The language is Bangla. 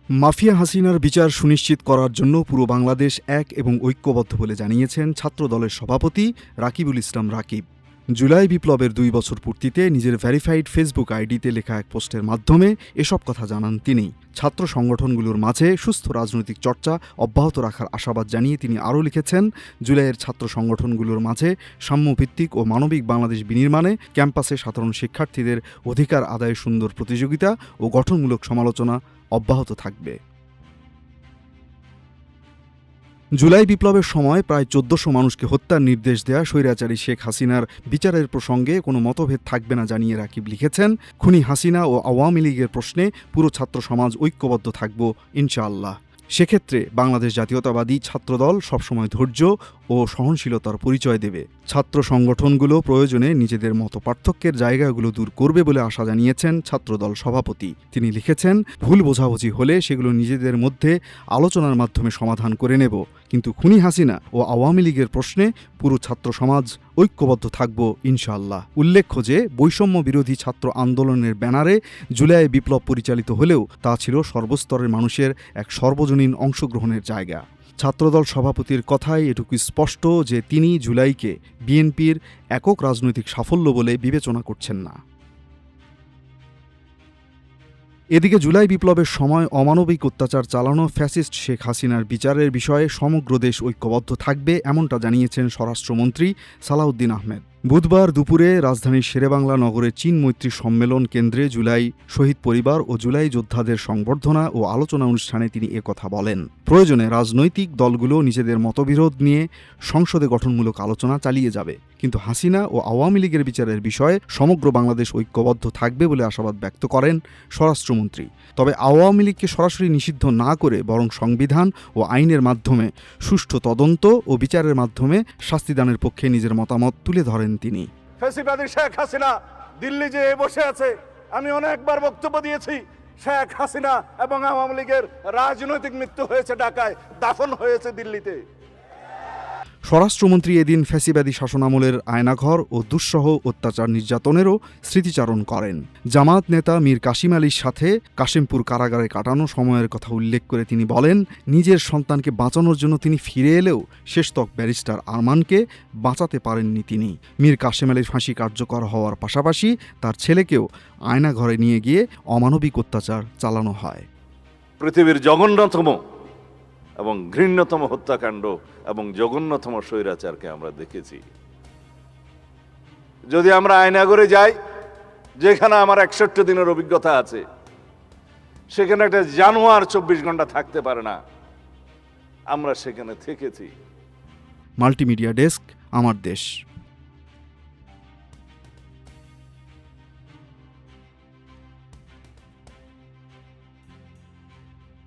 মাফিয়া হাসিনার বিচার সুনিশ্চিত করার জন্য পুরো বাংলাদেশ এক এবং ঐক্যবদ্ধ বলে জানিয়েছেন ছাত্রদলের সভাপতি রাকিবুল ইসলাম রাকিব। জুলাই বিপ্লবের 2 বছর পূর্তিতে নিজের ভেরিফাইড ফেসবুক আইডিতে লেখা এক পোস্টের মাধ্যমে এসব কথা জানান তিনি। ছাত্র সংগঠনগুলোর মাঝে সুস্থ রাজনৈতিক চর্চা অব্যাহত রাখার আশাবাদ জানিয়ে তিনি আরও লিখেছেন, জুলাইয়ের ছাত্র সংগঠনগুলোর মাঝে সাম্যভিত্তিক ও মানবিক বাংলাদেশ বিনির্মাণে ক্যাম্পাসে সাধারণ শিক্ষার্থীদের অধিকার আদায়ে সুন্দর প্রতিযোগিতা ও গঠনমূলক সমালোচনা অব্যাহত থাকবে। জুলাই বিপ্লবের সময় প্রায় 1400 মানুষকে হত্যার নির্দেশ দেয়া স্বৈরাচারী শেখ হাসিনার বিচারের প্রসঙ্গে কোনো মতভেদ থাকবে না জানিয়ে রাকিব লিখেছেন, খুনি হাসিনা ও আওয়ামী লীগের প্রশ্নে পুরো ছাত্র সমাজ ঐক্যবদ্ধ থাকব ইনশাআল্লাহ। সেক্ষেত্রে বাংলাদেশ জাতীয়তাবাদী ছাত্রদল সবসময় ধৈর্য ও সহনশীলতার পরিচয় দেবে। ছাত্র সংগঠনগুলো প্রয়োজনে নিজেদের মতপার্থক্যের জায়গাগুলো দূর করবে বলে আশা জানিয়েছেন ছাত্রদল সভাপতি। তিনি লিখেছেন, ভুল বোঝাবুঝি হলে সেগুলো নিজেদের মধ্যে আলোচনার মাধ্যমে সমাধান করে নেব, কিন্তু খুনি হাসিনা ও আওয়ামী লীগের প্রশ্নে পুরো ছাত্র সমাজ ঐক্যবদ্ধ থাকব ইনশাআল্লাহ। উল্লেখ্য যে বৈষম্য বিরোধী ছাত্র আন্দোলনের ব্যানারে জুলাই বিপ্লব পরিচালিত হলেও তা ছিল সর্বস্তরের মানুষের এক সর্বজনীন অংশগ্রহণের জায়গা। ছাত্রদল সভাপতির কথায় এটুকু স্পষ্ট যে তিনি জুলাইকে বিএনপির একক রাজনৈতিক সাফল্য বলে বিবেচনা করছেন না। এদিকে জুলাই বিপ্লবের সময় অমানবিক অত্যাচার চালানো ফ্যাসিস্ট শেখ হাসিনার বিচারের বিষয়ে সমগ্র দেশ ঐক্যবদ্ধ থাকবে এমনটা জানিয়েছেন স্বরাষ্ট্রমন্ত্রী সালাউদ্দিন আহমেদ। বুধবার দুপুরে রাজধানীর শেরেবাংলা নগরে চীন মৈত্রী সম্মেলন কেন্দ্রে জুলাই শহীদ পরিবার ও জুলাই যোদ্ধাদের সংবর্ধনা ও আলোচনা অনুষ্ঠানে তিনি একথা বলেন। প্রয়োজনে রাজনৈতিক দলগুলো নিজেদের মতবিরোধ নিয়ে সংসদে গঠনমূলক আলোচনা চালিয়ে যাবে, কিন্তু হাসিনা ও আওয়ামী লীগের বিচারের বিষয়ে সমগ্র বাংলাদেশ ঐক্যবদ্ধ থাকবে বলে আশাবাদ ব্যক্ত করেন স্বরাষ্ট্রমন্ত্রী। তবে আওয়ামী লীগকে সরাসরি নিষিদ্ধ না করে বরং সংবিধান ও আইনের মাধ্যমে সুষ্ঠু তদন্ত ও বিচারের মাধ্যমে শাস্তিদানের পক্ষে নিজের মতামত তুলে ধরেন তিনি। ফ্যাসিবাদী শেখ হাসিনা দিল্লি যে বসে আছে, আমি অনেকবার বক্তব্য দিয়েছি, শেখ হাসিনা এবং আওয়ামী লীগের রাজনৈতিক মৃত্যু হয়েছে ঢাকায়, দাফন হয়েছে দিল্লিতে। স্বরাষ্ট্রমন্ত্রী এদিন ফ্যাসিবাদী শাসনামলের আয়নাঘর ও দুঃসহ অত্যাচার নির্যাতনেরও স্মৃতিচারণ করেন। জামাত নেতা মীর কাসিম আলীর সাথে কাশিমপুর কারাগারে কাটানো সময়ের কথা উল্লেখ করে তিনি বলেন, নিজের সন্তানকে বাঁচানোর জন্য তিনি ফিরে এলেও শেষতক ব্যারিস্টার আরমানকে বাঁচাতে পারেননি তিনি। মীর কাসিম আলীর ফাঁসি কার্যকর হওয়ার পাশাপাশি তার ছেলেকেও আয়নাঘরে নিয়ে গিয়ে অমানবিক অত্যাচার চালানো হয়। পৃথিবীর জঘন্যতম এবং ঘৃণ্যতম হত্যাকাণ্ড এবং জঘন্যতম স্বৈরাচারকে আমরা দেখেছি। যদি আমরা আয়নাঘরে যাই, যেখানে আমার 61 দিনের অভিজ্ঞতা আছে, সেখানে একটা জানোয়ার 24 ঘন্টা থাকতে পারে না, আমরা সেখানে থেকেছি। মাল্টিমিডিয়া ডেস্ক, আমার দেশ।